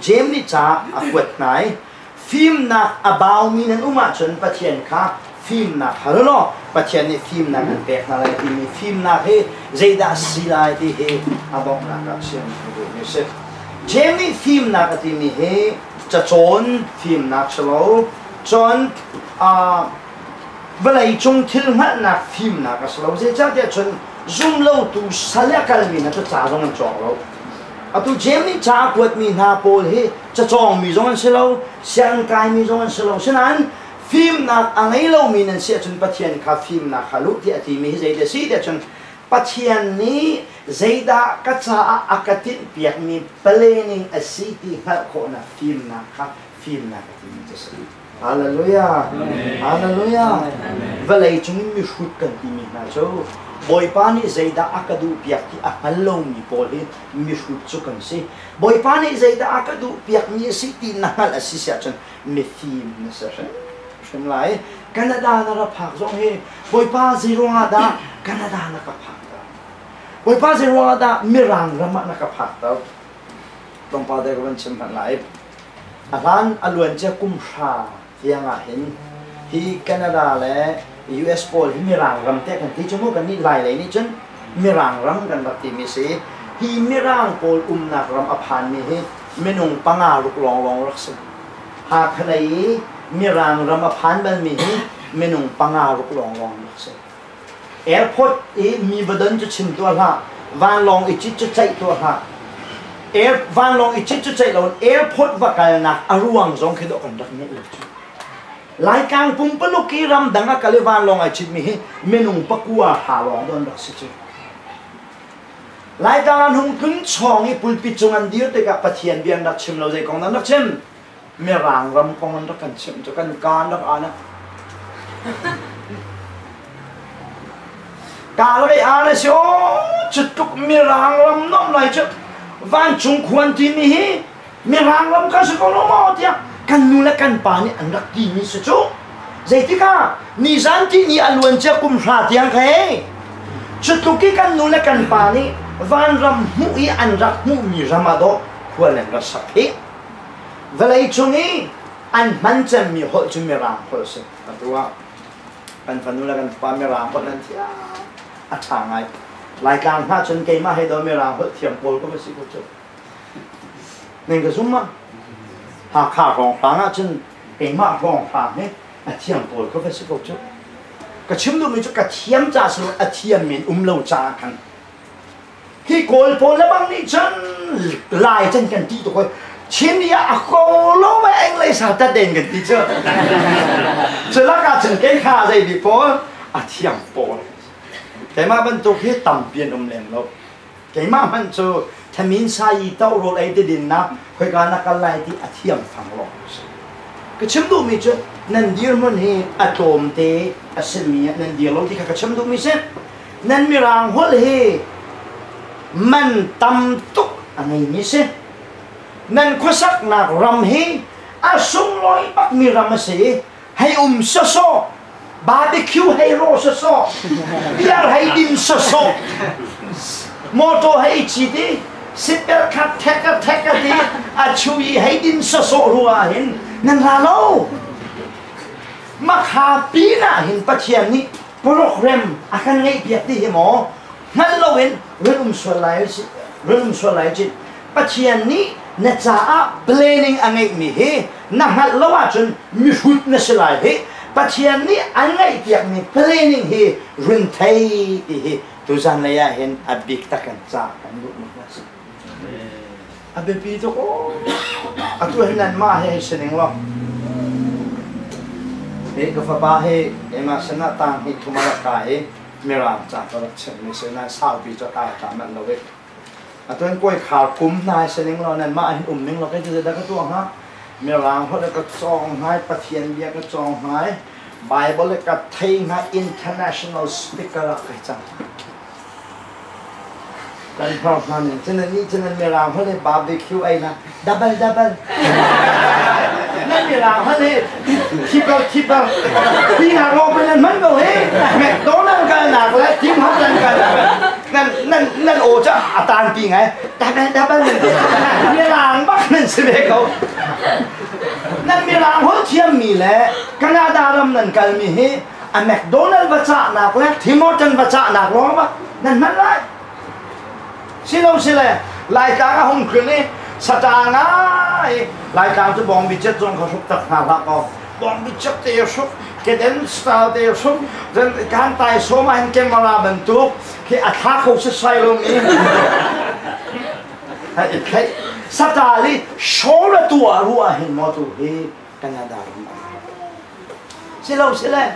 เจมนี่จ้าอวดไหนฟิล์มนักบ่าวมีนันอุมาจนประเทศค่ะฟิล์มนักฮัลโหลประเทศนี้ฟิล์มนักนั่นแปลกอะไรที่มีฟิล์มนักเฮเจดาสิลายที่เฮอาบอกนักเสียงดูนี่สิเจมนี่ฟิล์มนักที่มีเฮจะจนฟิล์มนักชโลจนเวลาจงทิลมานักฟิล์มนักชโลเจจ้าเดียจนซุ่มเล่าตัวสัลยากาลมีนักจะจ้าตรงนั้นจอเราอะตุเจมนี่จ้ากวดมีนาโปลเฮจะจองมีจงอันเสลาเสียงกายมีจงอันเสลาฉะนั้นฟิล์มนักอะไรเรามีนั่นเสียจนปัจเจียนข้าฟิล์มนักฮัลุที่อธิมีเจเดซีเดจนปัจเจียนนี้เจดากัจจาอากาศเปียกมีเปลนิงอสิติฮัลโคนะฟิล์มนักข้าฟิล์มนักที่มีเจสลีฮาเลลูยาฮาเลลูยาเวลาจงมีชุดกันที่มีนะโจบอยปานี่ใจดาอักดูเปียกที่อัลลงมีโพลิมีชุดสุกันสิบอยปานี่ใจดาอักดูเปียกมีสิที่นักละสิเสียจนมีฟิล์มนะเสียใช่ไหมแคนาดาน่ารักพักจงเฮบอยปาซิโรอาดาแคนาดานักพักตาบอยปาซิโรอาดามิรังรามานักพักตาต้องพาเด็กวันเช่นนั้นเลยอาจารย์อลวนเจ้ากุมชาที่ยังเห็นที่แคนาดาและUS โพลมีรังรำแต่กันที่จมูกกันนี่ลายเลยนี่จนมีรังรำกันแบบที่มีสิที่มีรังโพลนักรำอภันนี่เฮไม่นุ่งปังอาลุกลองรักษาหากใครมีรังรำอภันบันมีเฮไม่นุ่งปังอาลุกลองรักษาแอร์พอร์ตมีบัดนจะชิมตัวละวันลองอิจิตจะใจตัวละวันลองอิจิตจะใจเราแอร์พอร์ตว่ากันนะอารวงสองคิดออกกันดักนี่เลยรายการปุ่มปลุกีรำดังกะเลวานลองไอชิดมีเมนูปะกัวหาลองโดนดักสิจิรายการหุ่นขึ้นช่องอีปุลปิจงันเดียวแต่กับปะเทียนเบียนดักชิมเราใจกองนั้นดักชิมเมื่อรางรำกองนั้นดักกันชิมจะกันการดักอานะการอะไรอานะสิโอจุดตุกเมื่อรางรำน้องไหนจะวันจงควรที่มีเมื่อรางรำกันสิกองน้องมาเดียกันนูและกันป่านี่อันรักดีมีสุดโจ้ใจที่ก้านิสันที่นี่อลวนเจ้ากุมพลาดยังไงชุดตุกี้กันนูและกันป่านี่วันรำมุอีอันรักมุมีรำมาโดควรเล่นรัศมีเวลาช่วงนี้อันมันจะมีหัวจุมีรำหัวสิแต่ว่าเป็นฟันนูและกันป่ามีรำหัวนั้นที่อัดทางไงรายการถ้าจนเกย์มาให้โดนมีรำหัวเทียมโพลก็ไม่สิบุตรนี่ก็ซุ่มมาหากข้าของฟังอ่ะจนเองมาของฟังเนี่ยเทียมโพลก็ไม่สิบุตรก็ชิมดูมีจุดกระเทียมจ้าสรุปเทียมเหม็นเราจ้ากันที่โกลโพลแล้วบางนี่ฉันลายฉันกันที่ตัวคนชิ้นนี้อะโกลแล้วไม่เองเลยสาดเด่นกันที่เจ้าจะรักกันฉันเก่งข้าใจดีโพลเทียมโพลแต่มาบรรทุกให้ต่ำเปลี่ยนเล่นลบแต่มาบรรทุกถ้ามีสายเต้าโรลไอเดดินนะคุยกันนักไล่ที่เทียมฟังลงก็ชิมดูมีจุดนั่นเดียวมันเฮอะโตมเตอะเซมีนั่นเดียวเราที่เขาชิมดูมีเส้นนั่นมีรางหัวเฮมันตั้มตุกอะไรมีเส้นนั่นคุสักนักรำเฮอาสุ่มลอยปักมีรำเสียให้ซะโซบาร์บีคิวให้โรซะโซเบียร์ให้ดินซะโซมอโตให้จีดีสิบเอ็ดคัดแท็กดีช่วยให้ดินสะสมรัวเห็นนั่นละโลมาขาปีน่ะเห็นปัจเจียนนี้โปรแกรมอาการไงเบียดที่หมอนั่นเราเห็นเรื่องส่วนไหนจิตปัจเจียนนี้น่าจะplanning อะไรมีเฮนั่งหัดละว่าจนมีชุดนั่นสิไรเฮปัจเจียนนี้อะไรเบียดมี planning เฮเรื่องไทยเฮตัวจันเลยเห็นอบิกตะกันจ้ากันลุกมาสิอบิปีตัวโอ้ตัวเห็นนั่นมาให้เสนิงล้อเฮ้ก็ฟ้าบ้าให้เอ็มาสนะต่างให้ทุมาละกายเมรามจ้าตัวเช่นไม่เสนาสาวปีจะตายตามมันเราเว้ยตัวนั้นก้อยขาวคุ้มนายเสนิงล้อนั่นมาให้นิ่งเราก็จะได้ก็ตัวฮะเมรามเขาได้ก็จองหายปะเทียนเบียก็จองหายไบเบิลก็เทงหา international speaker อะไรจ้ากันพร้อมนั่นฉะนั้นนี่ฉะนั้นเวลาเขาเลยบาร์บีคิวไอ้นะดับเบิลนั่นเวลาเขาเลย ทิปพี่หากมองไปนั่นมันก็เฮ้แม่โดนนั่นกันหนักแล้วทีมฮับนั่นกันนั่นโอจะอาตานปีไงดับเบิ้ลมีหลังบ้างนั่นสิเบเขานั่นมีหลังหัวเทียมมีแหละแคนาดารำนั่นกันมีเฮ้แมคโดนัลด์วัชหนักแล้วทีมอจันวัชหนักร้องปะนั่นมันไรสิเราสิเลยรายการห้องคืนนี้สตางง่ายรายการจะบองบิจัดจงเขาชุบตักหาลักเอาบองบิจัดเตะชุบเกดินสตาร์เตะชุบจนการตายโซมาเห็นเกมมาลาบรรทุกที่อัฐาเขาจะใส่ลงนี้ไอ้สตาร์ลีโชว์ตัวรัวเห็นมอตัวเฮกันนาดาสิเราสิเลย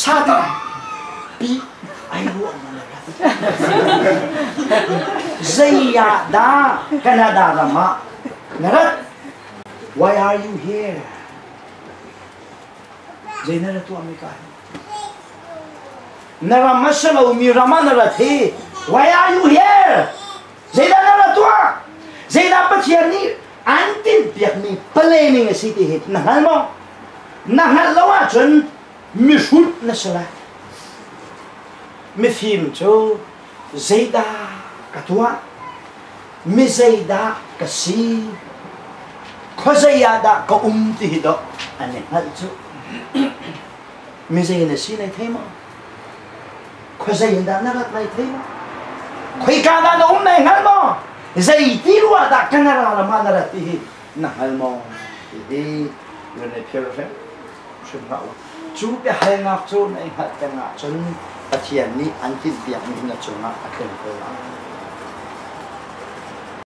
ซาตาปีไอ้รัวมันเลยZayada Canada Rama Narat why are you here Zainara tu Amerika Nara masala umi Rama narat he why are you here Zainara tu Zainara patiani antin piak ni planning city hit nahal mo nahal lawa chun mishut nasala mifim cho Zayda katua mi Zayda kasi khozayada ka umti hido ane halchu mi Zayda si nai thema khozayda narat nai thema khoi ka da no nai hal mo Zaydi ruwa da kanara la manara ti na hal mo ti ne phirfe shubha chu pe hai ngak chu nai hat ka nga chun Pathian ni an tin biak ni na chunga akan ko